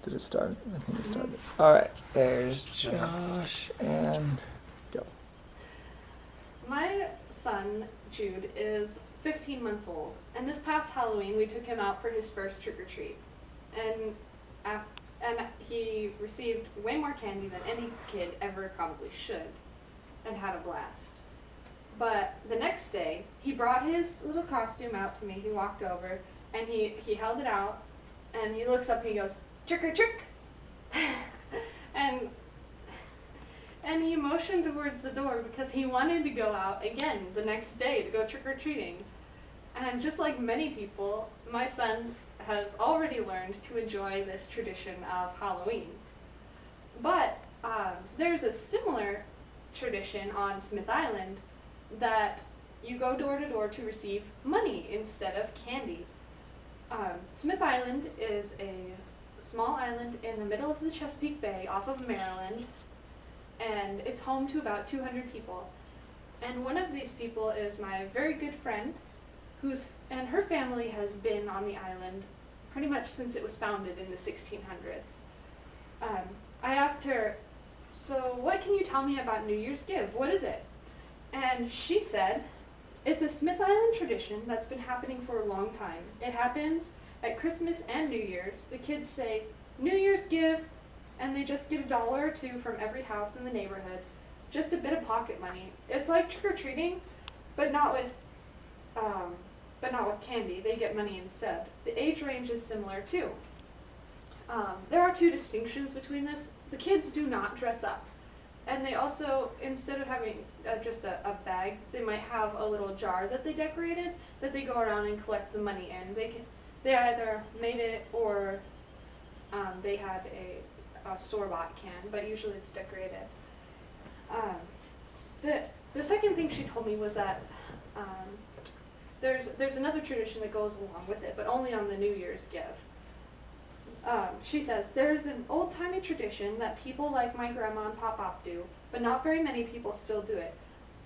Did it start? I think it started. All right, there's Josh and go. My son, Jude, is 15 months old, and this past Halloween we took him out for his first trick-or-treat. And, and he received way more candy than any kid ever probably should, and had a blast. But the next day, he brought his little costume out to me. He walked over, and he held it out, and he looks up and he goes, "Trick or trick!" and and he motioned towards the door because he wanted to go out again the next day to go trick-or-treating. And just like many people, my son has already learned to enjoy this tradition of Halloween. But there's a similar tradition on Smith Island that you go door to door to receive money instead of candy. Smith Island is a small island in the middle of the Chesapeake Bay off of Maryland, and it's home to about 200 people. And one of these people is my very good friend, and her family has been on the island pretty much since it was founded in the 1600s. I asked her, "So what can you tell me about New Year's Give? What is it?" And she said, "It's a Smith Island tradition that's been happening for a long time. It happens at Christmas and New Year's. The kids say, 'New Year's Give,' and they just get $1 or $2 from every house in the neighborhood. Just a bit of pocket money. It's like trick-or-treating, but not with candy. They get money instead. The age range is similar too. There are two distinctions between this. The kids do not dress up. And they also, instead of having just a bag, they might have a little jar that they decorated that they go around and collect the money in. They either made it or they had a store-bought can, but usually it's decorated. The second thing she told me was that there's another tradition that goes along with it, but only on the New Year's Give. She says, "There's an old-timey tradition that people like my grandma and pop-pop do, but not very many people still do it.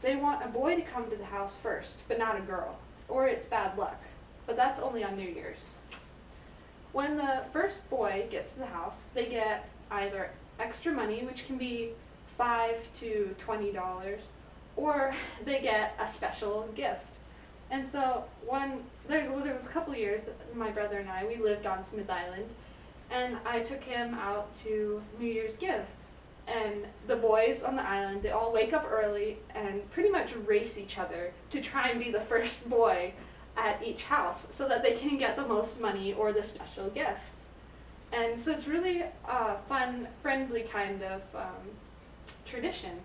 They want a boy to come to the house first, but not a girl, or it's bad luck. But that's only on New Year's. When the first boy gets to the house, they get either extra money, which can be $5 to $20, or they get a special gift." And so there was a couple of years that my brother and I, we lived on Smith Island, and I took him out to New Year's Give. And the boys on the island, they all wake up early and pretty much race each other to try and be the first boy at each house so that they can get the most money or the special gifts. And so it's really a fun, friendly kind of tradition.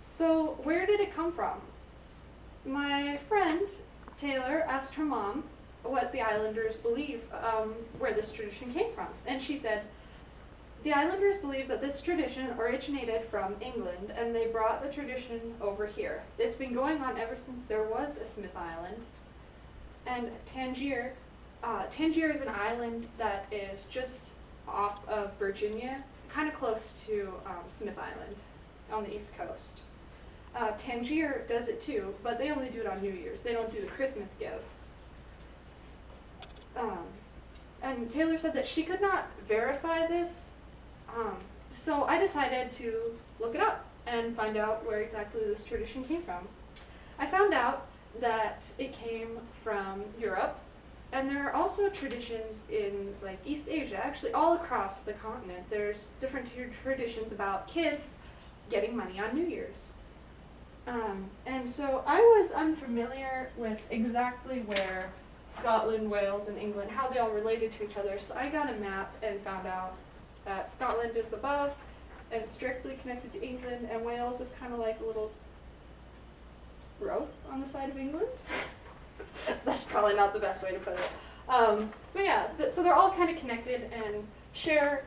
So where did it come from? My friend Taylor asked her mom what the islanders believe where this tradition came from. And she said, "The islanders believe that this tradition originated from England, and they brought the tradition over here. It's been going on ever since there was a Smith Island." And Tangier is an island that is just off of Virginia, kind of close to Smith Island on the East Coast. Tangier does it too, but they only do it on New Year's. They don't do the Christmas Give. And Taylor said that she could not verify this, so I decided to look it up and find out where exactly this tradition came from. I found out that it came from Europe, and there are also traditions in like East Asia, actually all across the continent. There's different traditions about kids getting money on New Year's. And so I was unfamiliar with exactly where Scotland, Wales, and England, how they all related to each other. So I got a map and found out that Scotland is above and it's directly connected to England, and Wales is kind of like a little growth on the side of England. That's probably not the best way to put it. But yeah, so they're all kind of connected and share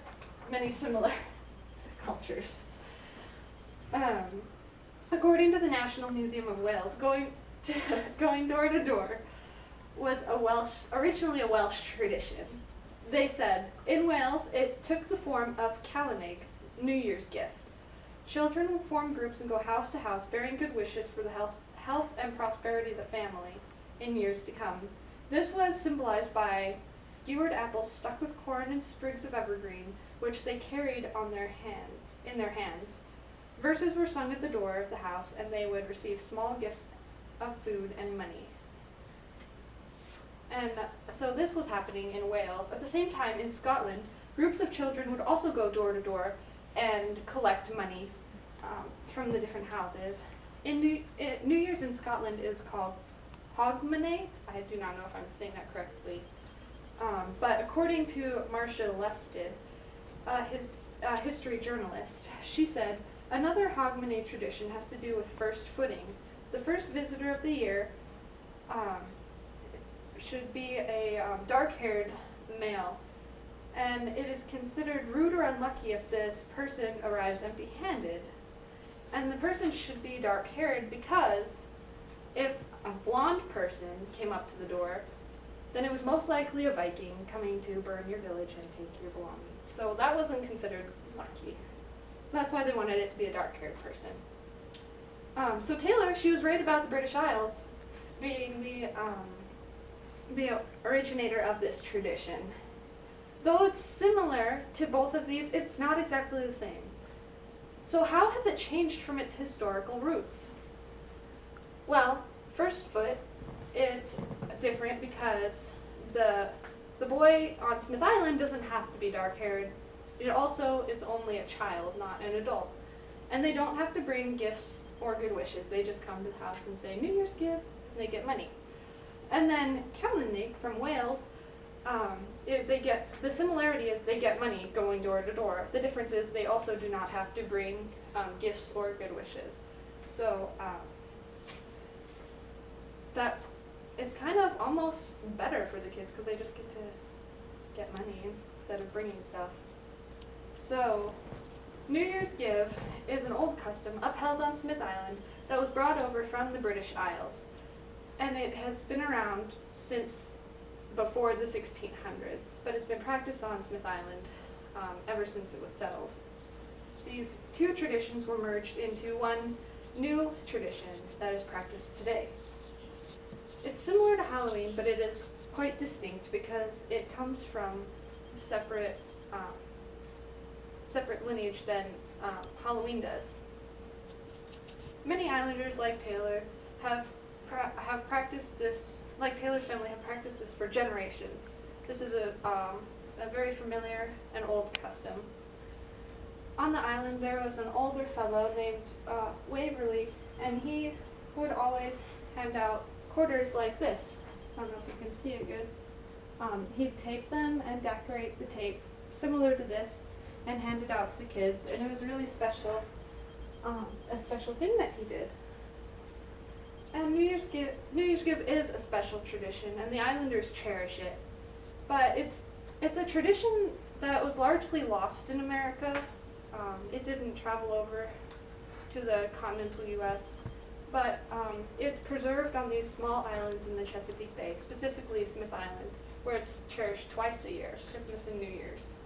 many similar cultures. According to the National Museum of Wales, going door to door was originally a Welsh tradition. They said, in Wales, it took the form of Calaneg, New Year's gift. Children would form groups and go house to house, bearing good wishes for the health and prosperity of the family in years to come. This was symbolized by skewered apples stuck with corn and sprigs of evergreen, which they carried on in their hands. Verses were sung at the door of the house, and they would receive small gifts of food and money. And so this was happening in Wales. At the same time, in Scotland, groups of children would also go door to door and collect money from the different houses. New Year's in Scotland is called Hogmanay. I do not know if I'm saying that correctly. But according to Marcia Lested, a history journalist, she said, another Hogmanay tradition has to do with first footing. The first visitor of the year should be a dark-haired male, and it is considered rude or unlucky if this person arrives empty-handed. And the person should be dark-haired because if a blonde person came up to the door, then it was most likely a Viking coming to burn your village and take your belongings. So that wasn't considered lucky. That's why they wanted it to be a dark-haired person. So Taylor, she was right about the British Isles being the originator of this tradition. Though it's similar to both of these, it's not exactly the same. So how has it changed from its historical roots? Well, first foot, it's different because the boy on Smith Island doesn't have to be dark-haired. It also is only a child, not an adult. And they don't have to bring gifts or good wishes. They just come to the house and say, New Year's gift, and they get money. And then Caoimhnaigh from Wales, the similarity is they get money going door to door. The difference is they also do not have to bring gifts or good wishes. So it's kind of almost better for the kids because they just get to get money instead of bringing stuff. So New Year's Give is an old custom upheld on Smith Island that was brought over from the British Isles. And it has been around since before the 1600s, but it's been practiced on Smith Island ever since it was settled. These two traditions were merged into one new tradition that is practiced today. It's similar to Halloween, but it is quite distinct because it comes from separate lineage than Halloween does. Many islanders, like Taylor, have practiced this, like Taylor's family, have practiced this for generations. This is a very familiar and old custom. On the island, there was an older fellow named Waverley, and he would always hand out quarters like this. I don't know if you can see it good. He'd tape them and decorate the tape similar to this and hand it out to the kids, and it was really special, a special thing that he did. And New Year's Give is a special tradition, and the islanders cherish it. But it's a tradition that was largely lost in America. It didn't travel over to the continental U.S., but it's preserved on these small islands in the Chesapeake Bay, specifically Smith Island, where it's cherished twice a year, Christmas and New Year's.